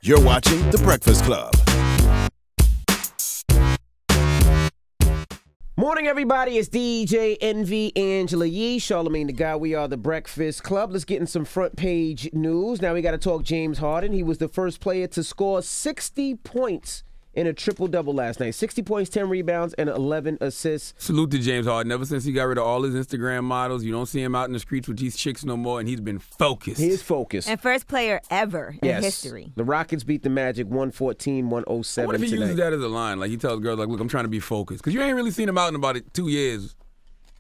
You're watching The Breakfast Club. Morning, everybody. It's DJ Envy, Angela Yee, Charlamagne the Guy. We are The Breakfast Club. Let's get in some front page news. Now we got to talk James Harden. He was the first player to score 60 points in a triple-double last night. 60 points, 10 rebounds, and 11 assists. Salute to James Harden. Ever since he got rid of all his Instagram models, you don't see him out in the streets with these chicks no more, and he's been focused. He is focused. And first player ever in history. The Rockets beat the Magic 114-107 What if he tonight. uses that as a line? Like he tells girls, like, look, I'm trying to be focused. Because you ain't really seen him out in about 2 years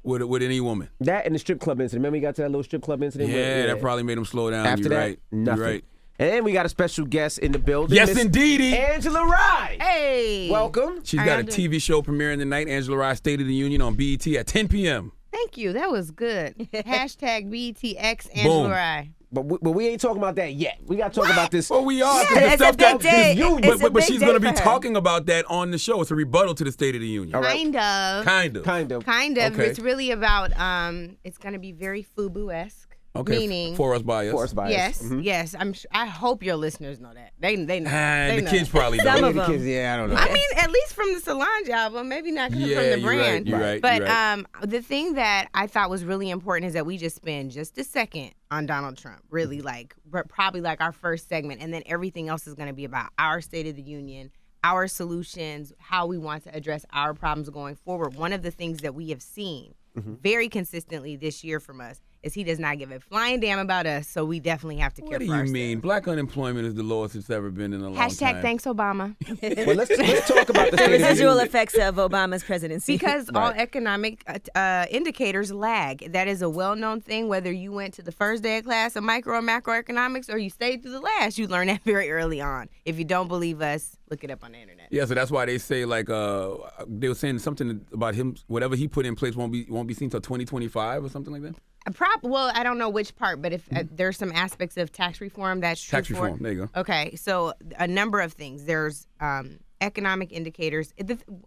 with any woman. That and the strip club incident. Remember we got to that little strip club incident? Yeah, that probably made him slow down. After You're that, right. nothing. You're right. And we got a special guest in the building. Yes, Miss indeedy. Angela Rye. Hey. Welcome. She's got a TV show premiering tonight, Angela Rye State of the Union on BET at 10 p.m. Thank you. That was good. Hashtag BETX Angela Rye. But we ain't talking about that yet. We got to talk about this. Well, we are. Yeah, it's a big day. But she's going to be talking about that on the show. It's a rebuttal to the State of the Union. Kind of. Kind of. Okay. It's really about, it's going to be very FUBU-esque. Okay. Meaning, for us by us. For us by yes, us. Mm-hmm. yes. I hope your listeners know that. They know. The know kids that. probably know. Some that. of them. Kids, yeah, I don't know. I mean, at least from the Solange album, maybe not coming from the brand. You're right. But the thing that I thought was really important is that we just spend just a second on Donald Trump, really probably like our first segment, and then everything else is going to be about our State of the Union, our solutions, how we want to address our problems going forward. One of the things that we have seen very consistently this year from us is he does not give a flying damn about us, so we definitely have to care for ourselves. What do you mean? Black unemployment is the lowest it's ever been in a long time. Hashtag thanks, Obama. Well, let's talk about the The State of the residual Union. effects of Obama's presidency. Because all economic indicators lag. That is a well-known thing, whether you went to the first day of class of micro and macroeconomics or you stayed through the last. You learned that very early on. If you don't believe us, look it up on the internet. Yeah, so that's why they say, like, they were saying something about him, whatever he put in place won't be seen till 2025 or something like that? Well, I don't know which part, but if there's some aspects of tax reform that's true. Tax reform, there you go. Okay, so a number of things. There's economic indicators.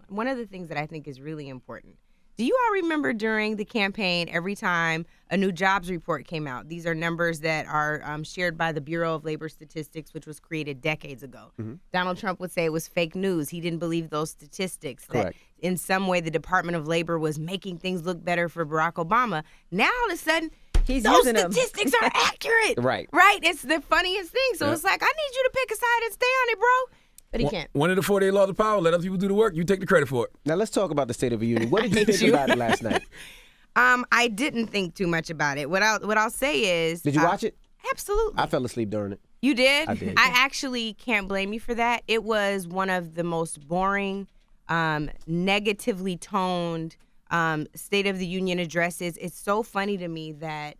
One of the things that I think is really important. Do you all remember during the campaign, every time a new jobs report came out? These are numbers that are shared by the Bureau of Labor Statistics, which was created decades ago. Donald Trump would say it was fake news. He didn't believe those statistics. Correct. That in some way the Department of Labor was making things look better for Barack Obama. Now all of a sudden, He's those using them. statistics are accurate. Right. Right. It's the funniest thing. So it's like, I need you to pick a side and stay on it, bro. But he can't. One of the 48 laws of power, let other people do the work, you take the credit for it. Now, let's talk about the State of the Union. What did you think about it last night? I didn't think too much about it. What I'll say is, Did you watch it? Absolutely. I fell asleep during it. You did? I did. I actually can't blame you for that. It was one of the most boring, negatively toned State of the Union addresses. It's so funny to me that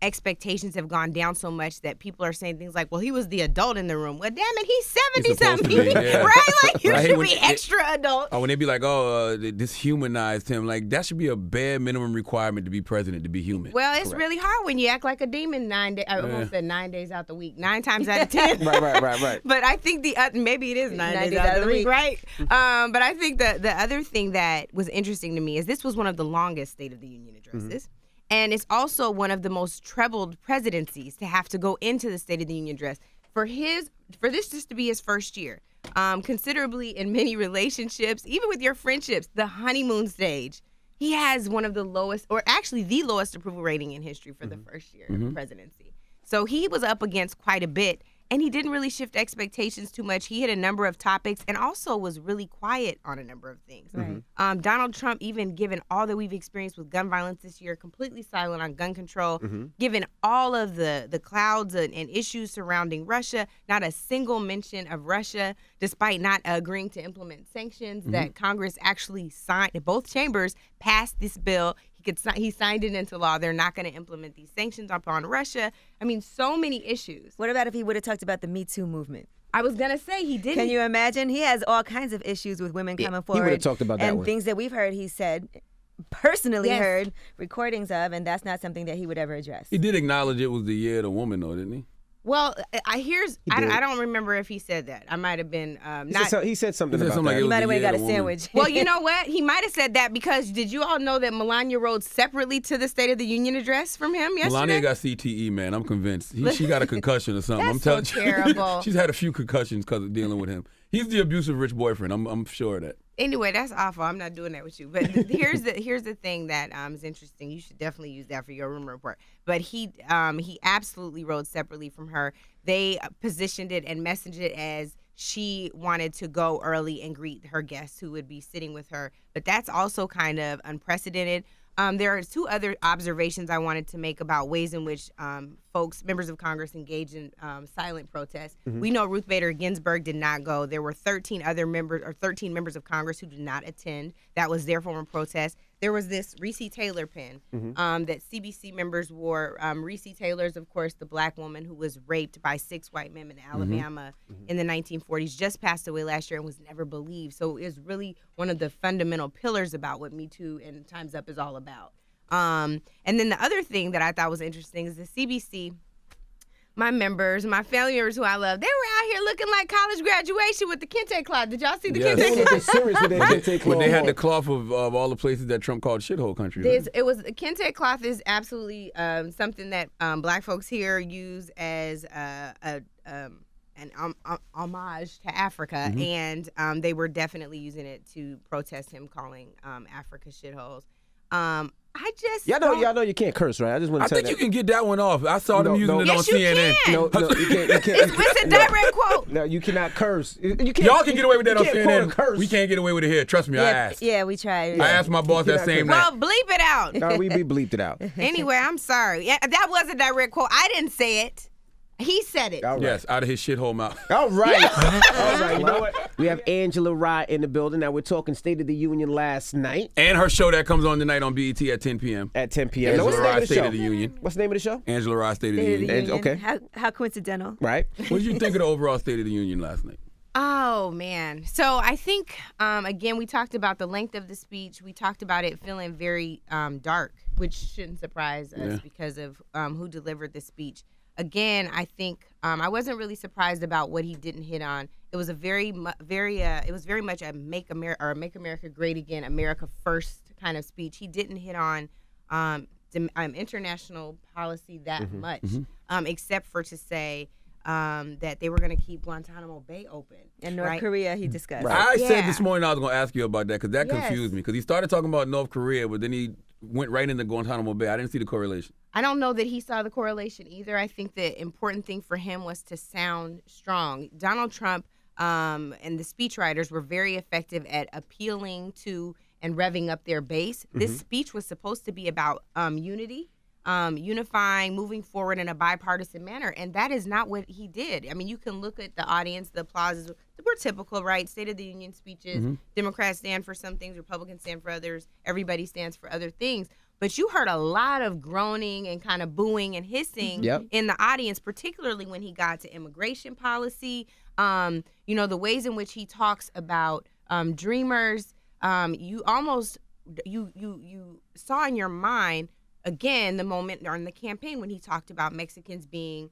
expectations have gone down so much that people are saying things like, well, he was the adult in the room. Well, damn it, he's 70-something. Yeah. Right? Like, you Right, should when be extra adult. Oh, when they be like, this humanized him. Like, that should be a bare minimum requirement to be president, to be human. Well, it's really hard when you act like a demon 9 days. I almost said 9 days out the week. 9 times out of 10. Right. But I think maybe it is 9 days out of the week, right? But I think the other thing that was interesting to me is this was one of the longest State of the Union addresses. And it's also one of the most troubled presidencies to have to go into the State of the Union address. For this just to be his first year, considerably in many relationships, even with your friendships, the honeymoon stage, he has one of the lowest, or actually the lowest approval rating in history for the first year of presidency. So he was up against quite a bit. And he didn't really shift expectations too much. He hit a number of topics and also was really quiet on a number of things. Right. Donald Trump, even given all that we've experienced with gun violence this year, completely silent on gun control, given all of the clouds and issues surrounding Russia, not a single mention of Russia, despite not agreeing to implement sanctions that Congress actually signed. Both chambers passed this bill. He signed it into law. They're not going to implement these sanctions upon Russia. I mean, so many issues. What about if he would have talked about the Me Too movement? I was going to say he didn't. Can you imagine? He has all kinds of issues with women coming forward. He would have talked about that and one. things that we've heard he said, personally heard recordings of, and that's not something that he would ever address. He did acknowledge it was the year of the woman, though, didn't he? Well, I don't remember if he said that. I might have been He said something about that. He might have got a sandwich. Well, you know what? He might have said that because did you all know that Melania rode separately to the State of the Union address from him yesterday? Melania got CTE, man. I'm convinced. She got a concussion or something. That's I'm telling so you. terrible. She's had a few concussions because of dealing with him. He's the abusive rich boyfriend. I'm sure of that. Anyway, that's awful. I'm not doing that with you. But here's the thing that is interesting. You should definitely use that for your rumor report. But he absolutely rode separately from her. They positioned it and messaged it as she wanted to go early and greet her guests who would be sitting with her. But that's also kind of unprecedented. There are two other observations I wanted to make about ways in which members of Congress engage in silent protest. Mm-hmm. We know Ruth Bader Ginsburg did not go. There were 13 members of Congress who did not attend. That was their form of protest. There was this Reese Taylor pin that CBC members wore. Reese Taylor's, of course, the black woman who was raped by 6 white men in Alabama in the 1940s, just passed away last year and was never believed. So it was really one of the fundamental pillars about what Me Too and Time's Up is all about. And then the other thing that I thought was interesting is the CBC, my members, my family members who I love, they were out here looking like college graduation with the kente cloth. Did y'all see the kente cloth? They're serious with their kente cloth. When they had the cloth of all the places that Trump called shithole country. Right? It was kente cloth is absolutely something that black folks here use as an homage to Africa, and they were definitely using it to protest him calling Africa shitholes. Y'all know you can't curse, right? I just want to tell you. I think you can get that one off. I saw them using it yes, on CNN. No, you can't. It's a direct quote. No, you cannot curse. Y'all can get away with that on CNN. We can't get away with it here. Trust me, I asked. Yeah, we tried. I asked my boss that same night. Well, bleep it out. No, we bleeped it out. Anyway, I'm sorry. Yeah, that was a direct quote. I didn't say it. He said it. Right. Yes, out of his shithole mouth. All right. All right. You know what? We have Angela Rye in the building. Now, we're talking State of the Union last night. And her show that comes on tonight on BET at 10 p.m. At 10 p.m. Angela what's the name Rye of the State show? of the Union. What's the name of the show? Angela Rye State of the Union. Okay. How coincidental. Right. What did you think of the overall State of the Union last night? Oh, man. So I think, again, we talked about the length of the speech. We talked about it feeling very dark, which shouldn't surprise us because of who delivered the speech. Again, I think I wasn't really surprised about what he didn't hit on. It was very much a Make America Great Again, America First kind of speech. He didn't hit on international policy that much, except for to say that they were going to keep Guantanamo Bay open. And North Korea, he discussed. I said this morning I was going to ask you about that because that confused me because he started talking about North Korea, but then he went right into Guantanamo Bay. I didn't see the correlation. I don't know that he saw the correlation either. I think the important thing for him was to sound strong. Donald Trump and the speechwriters were very effective at appealing to and revving up their base. This speech was supposed to be about unity, unifying, moving forward in a bipartisan manner, and that is not what he did. I mean, you can look at the audience, the applauses were typical, right? State of the Union speeches, Democrats stand for some things, Republicans stand for others, everybody stands for other things. But you heard a lot of groaning and kind of booing and hissing in the audience, particularly when he got to immigration policy. The ways in which he talks about dreamers. You saw in your mind, again, the moment during the campaign when he talked about Mexicans being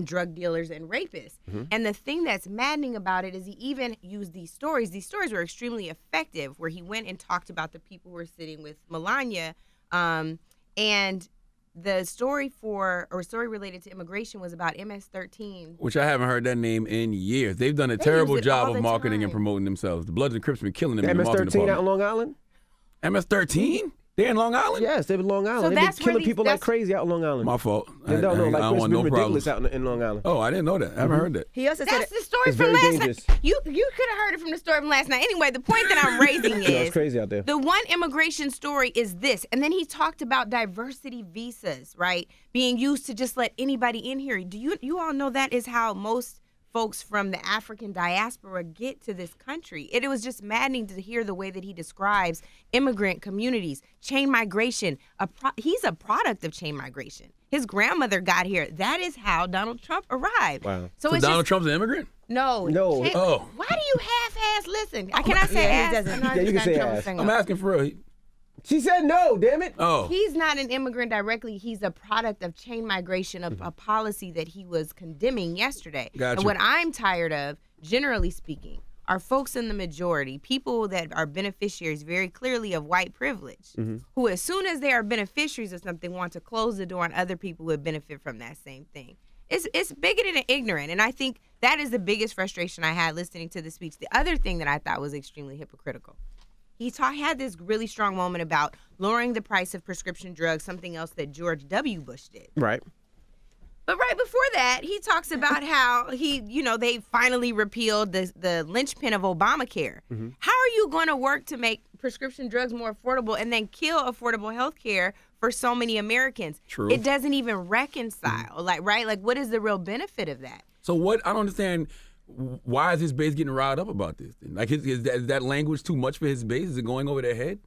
drug dealers and rapists. And the thing that's maddening about it is he even used these stories. These stories were extremely effective, where he went and talked about the people who were sitting with Melania. And the story related to immigration was about MS-13. Which I haven't heard that name in years. They've done a terrible job of marketing and promoting themselves. The Bloods and Crips been killing them in the marketing department. MS-13 out in Long Island? MS-13? They're in Long Island? Yes, they're in Long Island. They've been killing people like crazy out in Long Island. My fault. I don't know. Like, it's been ridiculous out in Long Island. Oh, I didn't know that. I haven't heard that. He also said that's the story from last night. You could have heard it from the story from last night. Anyway, the point that I'm raising is it's crazy out there. The one immigration story is this. And then he talked about diversity visas, right, being used to just let anybody in here. Do you all know that is how most folks from the African diaspora get to this country? It was just maddening to hear the way that he describes immigrant communities, chain migration. He's a product of chain migration. His grandmother got here. That is how Donald Trump arrived. Wow. So it's Donald Trump's an immigrant? No. Why do you half-ass listen? Can I say ass? Yeah, you can say ass. I'm asking for real. She said no, damn it. Oh. He's not an immigrant directly. He's a product of chain migration, of a policy that he was condemning yesterday. Gotcha. And what I'm tired of, generally speaking, are folks in the majority, people that are beneficiaries very clearly of white privilege, who as soon as they are beneficiaries of something want to close the door on other people who would benefit from that same thing. It's bigoted and ignorant, and I think that is the biggest frustration I had listening to the speech. The other thing that I thought was extremely hypocritical, he had this really strong moment about lowering the price of prescription drugs, something else that George W. Bush did. Right. But right before that, he talks about how they finally repealed the linchpin of Obamacare. How are you going to work to make prescription drugs more affordable and then kill affordable health care for so many Americans? True. It doesn't even reconcile. Right? Like, what is the real benefit of that? So what? I don't understand. Why is his base getting riled up about this? Like, is that language too much for his base? Is it going over their head?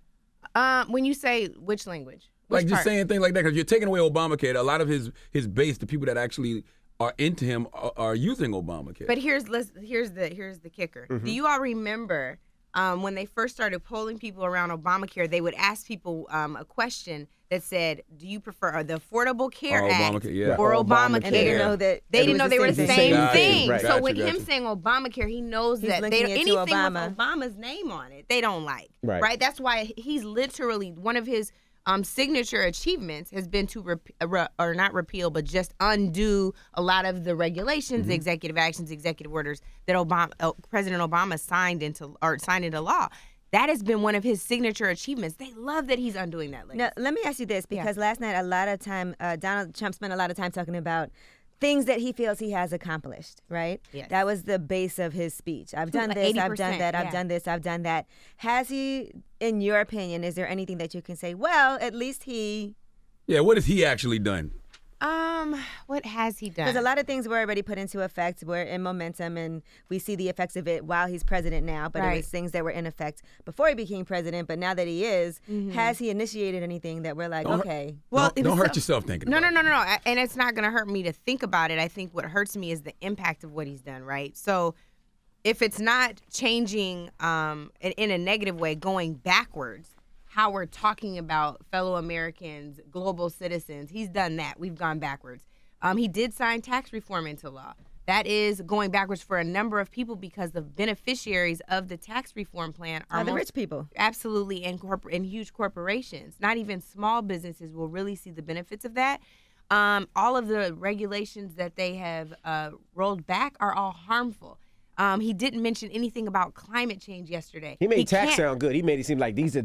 When you say which language? Like just saying things like that, because you're taking away Obamacare. A lot of his base, the people that actually are into him, are using Obamacare. But here's the kicker. Do you all remember when they first started polling people around Obamacare? They would ask people a question that said, "Do you prefer the Affordable Care Act or Obamacare?" And they didn't know that they didn't know they were the same thing. Right. So with him saying Obamacare, he knows that anything with Obama. Obama's name on it, they don't like. Right. That's why he's literally one of his signature achievements has been to not repeal, but just undo a lot of the regulations, the executive actions, executive orders that President Obama signed into law. That has been one of his signature achievements. They love that he's undoing that. Now, let me ask you this, because last night a lot of time, Donald Trump spent a lot of time talking about things that he feels he has accomplished, right? Yes. That was the base of his speech. I've done this, I've done that, I've done this, I've done that. Has he, in your opinion, is there anything that you can say, well, at least he... Yeah, what has he actually done? What has he done? Because a lot of things were already put into effect. We're in momentum, and we see the effects of it while he's president now. But it was things that were in effect before he became president. But now that he is, has he initiated anything that we're like, okay? Well, don't hurt yourself thinking about it. No. And it's not going to hurt me to think about it. I think what hurts me is the impact of what he's done, right? So if it's not changing in a negative way, going backwards, how we're talking about fellow Americans, global citizens, he's done that. We've gone backwards. He did sign tax reform into law. That is going backwards for a number of people because the beneficiaries of the tax reform plan are the rich people. Absolutely, and huge corporations. Not even small businesses will really see the benefits of that. All of the regulations that they have rolled back are all harmful. He didn't mention anything about climate change yesterday. He made tax sound good. He made it seem like these are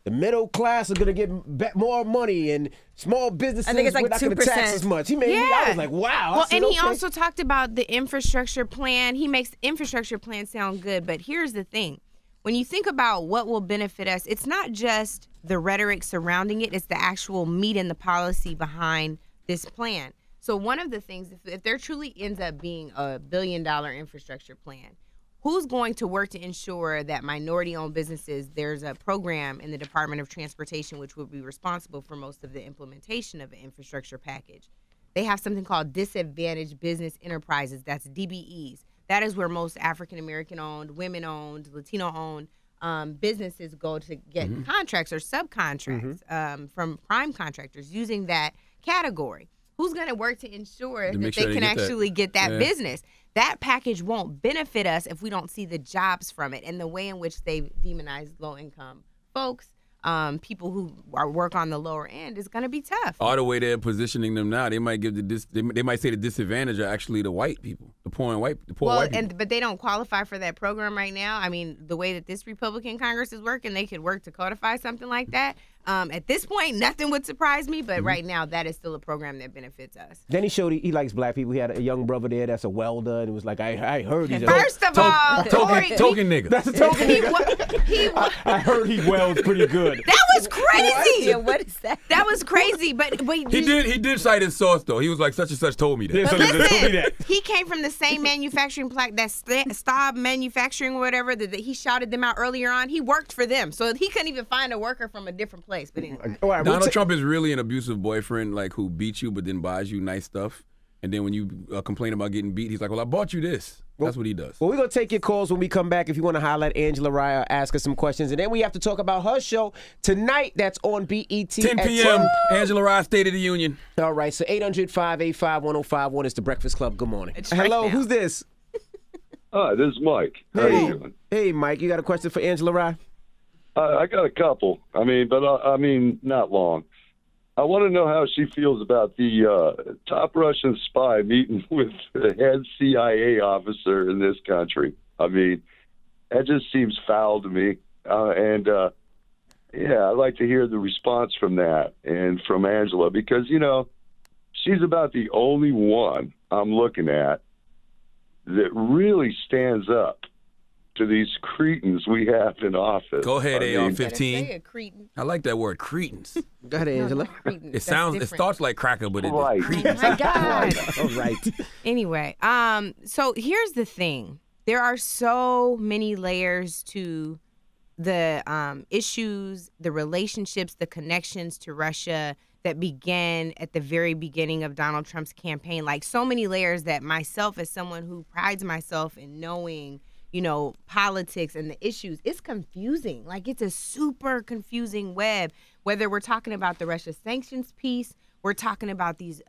the middle class are going to get more money, and small businesses I think it's like we're not going to tax as much. He made me, I was like, wow. Well, and he also talked about the infrastructure plan. He makes the infrastructure plan sound good, but here's the thing. When you think about what will benefit us, it's not just the rhetoric surrounding it. It's the actual meat and the policy behind this plan. So one of the things, if there truly ends up being a $1 billion infrastructure plan, who's going to work to ensure that minority-owned businesses, there's a program in the Department of Transportation which will be responsible for most of the implementation of an infrastructure package. They have something called disadvantaged business enterprises, that's DBEs. That is where most African-American-owned, women-owned, Latino-owned businesses go to get contracts or subcontracts from prime contractors using that category. Who's going to work to ensure that they can actually get that business? That package won't benefit us if we don't see the jobs from it and the way in which they demonize low-income folks. People who work on the lower end is going to be tough. All the way they're positioning them now, they might give they might say the disadvantage are actually the white people, the poor white people. But they don't qualify for that program right now. I mean, the way that this Republican Congress is working, they could work to codify something like that. At this point, nothing would surprise me, but right now, that is still a program that benefits us. Then he showed he likes black people. He had a young brother there that's a welder, and it was like, I heard he's First of all, token nigga. That's a token nigga. I heard he welds pretty good. That was crazy. What is that? That was crazy, but he did cite his source though. He was like, such and such told me that. Yeah, but listen, he came from the same manufacturing plant, that Staub Manufacturing or whatever, that he shouted them out earlier on. He worked for them, so he couldn't even find a worker from a different place. But anyway. Donald Trump is really an abusive boyfriend, like who beats you but then buys you nice stuff. And then when you complain about getting beat, he's like, well, I bought you this. That's what he does. Well, we're going to take your calls when we come back if you want to highlight Angela Rye or ask her some questions. And then we have to talk about her show tonight. That's on BET 10 p.m. Angela Rye, State of the Union. All right, so 800-585-1051 is the Breakfast Club. Good morning. Hello, now. Who's this? Hi, this is Mike. How are you doing? Hey, Mike, you got a question for Angela Rye? I got a couple. Not long. I want to know how she feels about the top Russian spy meeting with the head CIA officer in this country. I mean, that just seems foul to me. I'd like to hear the response from that and from Angela because, she's about the only one I'm looking at that really stands up to these cretins we have in office. Go ahead, AR-15. I like that word, cretins. Go ahead, Angela. It starts like cracker, but Right. cretins. Oh my God. All right. Anyway, so here's the thing. There are so many layers to the issues, the relationships, the connections to Russia that began at the very beginning of Donald Trump's campaign. Like so many layers that myself, as someone who prides myself in knowing, politics and the issues, it's confusing. Like it's a super confusing web. Whether we're talking about the Russia sanctions piece, we're talking about these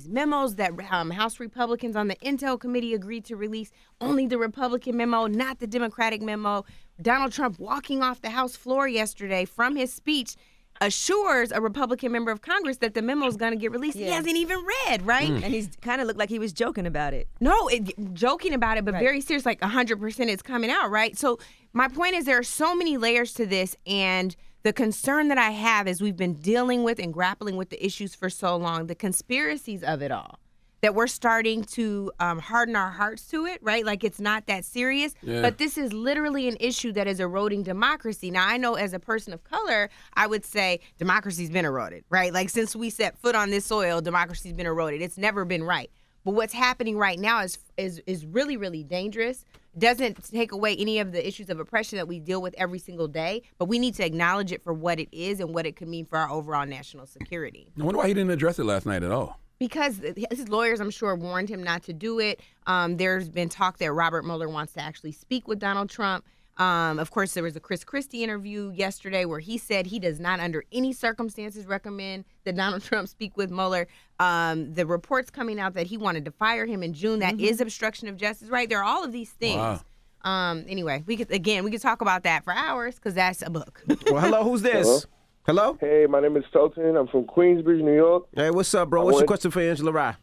memos that House Republicans on the Intel Committee agreed to release, only the Republican memo, not the Democratic memo. Donald Trump walking off the House floor yesterday from his speech assures a Republican member of Congress that the memo is going to get released. Yeah. He hasn't even read, right? And he's kind of looked like he was joking about it. No, joking about it, but very serious, like 100% it's coming out, right? So my point is there are so many layers to this, and the concern that I have is we've been dealing with and grappling with the issues for so long, the conspiracies of it all, that we're starting to harden our hearts to it, right? Like it's not that serious. Yeah. But this is literally an issue that is eroding democracy. Now, I know as a person of color, I would say democracy's been eroded, right? Like since we set foot on this soil, democracy's been eroded. It's never been right. But what's happening right now is really, really dangerous. Doesn't take away any of the issues of oppression that we deal with every single day, but we need to acknowledge it for what it is and what it could mean for our overall national security. I wonder why he didn't address it last night at all. Because his lawyers, I'm sure, warned him not to do it. There's been talk that Robert Mueller wants to actually speak with Donald Trump. Of course, there was a Chris Christie interview yesterday where he said he does not under any circumstances recommend that Donald Trump speak with Mueller. The reports coming out that he wanted to fire him in June, that is obstruction of justice, right? There are all of these things. Wow. Anyway, we could talk about that for hours because that's a book. Well, hello, who's this? Hello? Hey, my name is Felton. I'm from Queensbridge, New York. Hey, what's up, bro? What's your question for Angela Rye?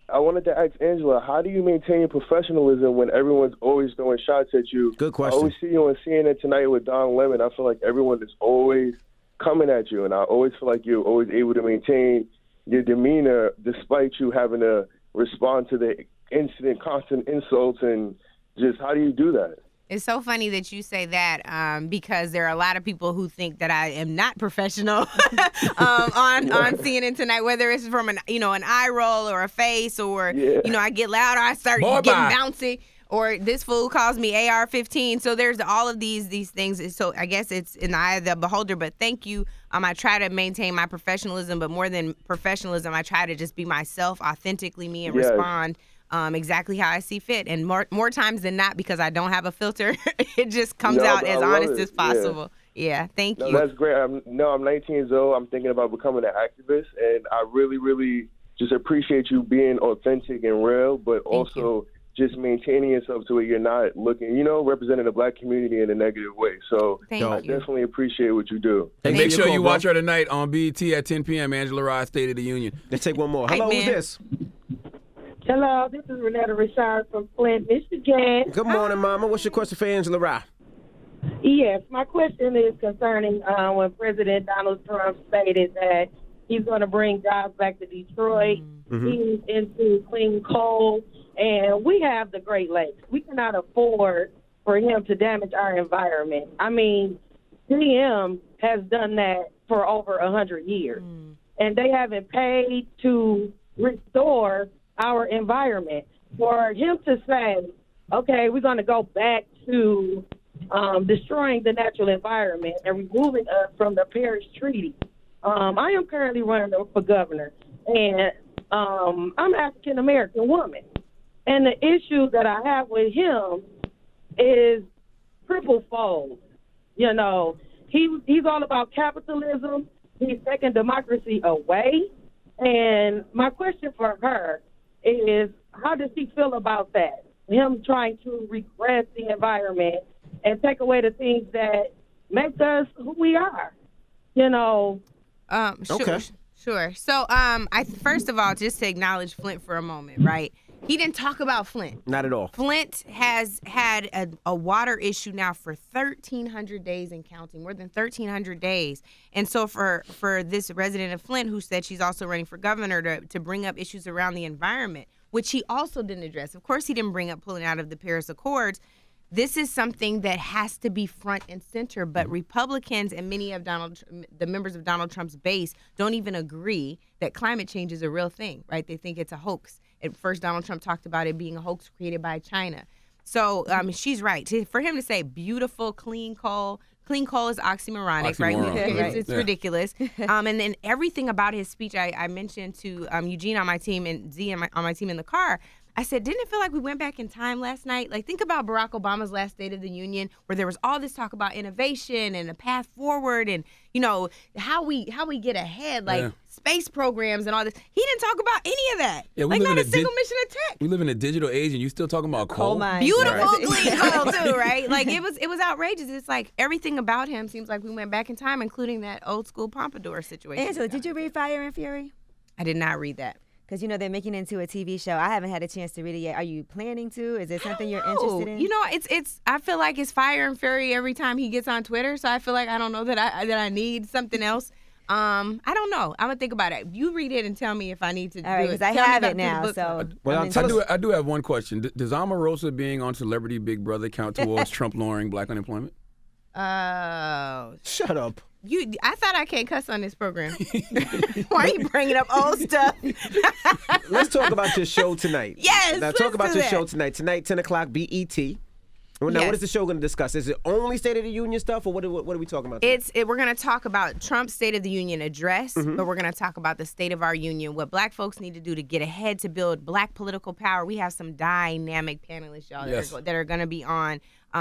I wanted to ask Angela, how do you maintain your professionalism when everyone's always throwing shots at you? Good question. I always see you on CNN Tonight with Don Lemon. I feel like everyone is always coming at you, and I always feel like you're always able to maintain your demeanor despite you having to respond to the incident, constant insults, and just how do you do that? It's so funny that you say that because there are a lot of people who think that I am not professional on CNN Tonight, whether it's from an eye roll or a face or I get loud or I start getting bouncy or this fool calls me AR-15. So there's all of these things. So I guess it's in the eye of the beholder. But thank you. I try to maintain my professionalism, but more than professionalism, I try to just be myself, authentically me, and respond exactly how I see fit. And more times than not, because I don't have a filter, it just comes out as honest as possible. Yeah, thank you. That's great. I'm 19 years old. I'm thinking about becoming an activist, and I really, really just appreciate you being authentic and real, but also just maintaining yourself to where you're not looking, representing the black community in a negative way. So I definitely appreciate what you do. And make sure you watch her tonight on BET at 10 p.m., Angela Rye, State of the Union. Let's take one more. Hello, who's this? Hello, this is Renetta Richard from Flint, Michigan. Good morning, Mama. What's your question for Angela Rye? Yes, my question is concerning when President Donald Trump stated that he's going to bring jobs back to Detroit. He's into clean coal, and we have the Great Lakes. We cannot afford for him to damage our environment. I mean, GM has done that for over 100 years, and they haven't paid to restore our environment. For him to say, okay, we're going to go back to destroying the natural environment and removing us from the Paris Treaty. I am currently running for governor, and I'm African American woman, and the issue that I have with him is triple fold. You know, he's all about capitalism. He's taking democracy away. And my question for her is, how does she feel about that? Him trying to regress the environment and take away the things that make us who we are. You know. Sure. So, first of all, just to acknowledge Flint for a moment, right? He didn't talk about Flint. Not at all. Flint has had a water issue now for 1,300 days and counting, more than 1,300 days. And so for this resident of Flint who said she's also running for governor to bring up issues around the environment, which he also didn't address. Of course, he didn't bring up pulling out of the Paris Accords. This is something that has to be front and center, but Republicans and many of the members of Donald Trump's base don't even agree that climate change is a real thing, right? They think it's a hoax. At first, Donald Trump talked about it being a hoax created by China. So she's right. For him to say beautiful, clean coal is oxymoronic, right? It's ridiculous. And then everything about his speech, I mentioned to Eugene on my team and Z on my team in the car, I said, didn't it feel like we went back in time last night? Like, think about Barack Obama's last State of the Union, where there was all this talk about innovation and a path forward and, you know, how we get ahead, like space programs and all this. He didn't talk about any of that. Yeah, like, not a single mission attack. We live in a digital age, and you still talking about coal? Beautiful clean coal, too, right? Like, it was outrageous. It's like everything about him seems like we went back in time, including that old school Pompadour situation. Angela, did you read Fire and Fury? I did not read that. Because, you know, they're making it into a TV show. I haven't had a chance to read it yet. Are you planning to? Is it something you're interested in? You know, I feel like it's Fire and Fury every time he gets on Twitter. So I feel like I don't know that I need something else. I don't know. I'm going to think about it. You read it and tell me if I need to do it. Because I have it now. So I do have one question. Does Omarosa being on Celebrity Big Brother count towards Trump lowering black unemployment? Shut up. I thought I can't cuss on this program. Why are you bringing up old stuff? Let's talk about your show tonight. Yes, now talk about your show tonight. Tonight, 10 o'clock, BET. Now, what is the show going to discuss? Is it only State of the Union stuff, or what are we talking about? We're going to talk about Trump's State of the Union address, but we're going to talk about the state of our union, what black folks need to do to get ahead to build black political power. We have some dynamic panelists, y'all, that are going to be on.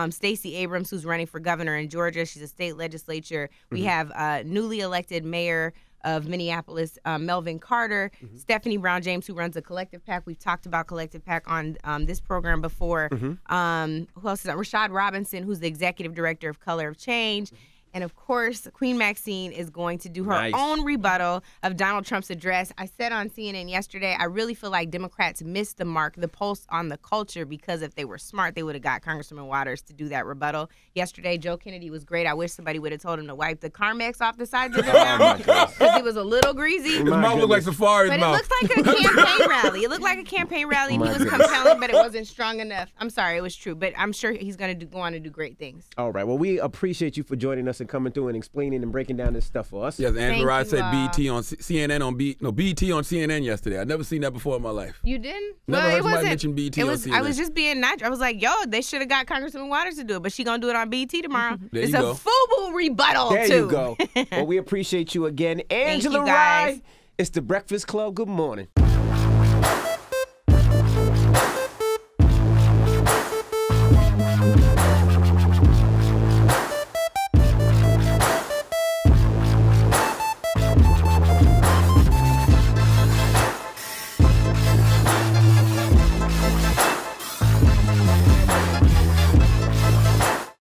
Stacey Abrams, who's running for governor in Georgia. She's a state legislature. We have newly elected mayor of Minneapolis, Melvin Carter, Stephanie Brown James, who runs a Collective PAC. We've talked about Collective PAC on this program before. Who else is that? Rashad Robinson, who's the executive director of Color of Change. And, of course, Queen Maxine is going to do her own rebuttal of Donald Trump's address. I said on CNN yesterday, I really feel like Democrats missed the mark, the pulse on the culture, because if they were smart, they would have got Congressman Waters to do that rebuttal. Yesterday, Joe Kennedy was great. I wish somebody would have told him to wipe the Carmex off the sides of his mouth because it was a little greasy. His mouth looked like Safari's mouth. But it looked like a campaign rally. It looked like a campaign rally, and he was compelling, but it wasn't strong enough. I'm sorry, it was true, but I'm sure he's going to go on to do great things. All right. Well, we appreciate you for joining us and coming through and explaining and breaking down this stuff for us. Yes, Angela Rye said BT on CNN BT on CNN yesterday. I've never seen that before in my life. You didn't? Never heard somebody mention BT on CNN. I was just being natural. I was like, yo, they should have got Congressman Waters to do it, but she gonna do it on BT tomorrow. It's a FUBU rebuttal, there too. You go. Well, we appreciate you again. Angela Rye. It's The Breakfast Club. Good morning.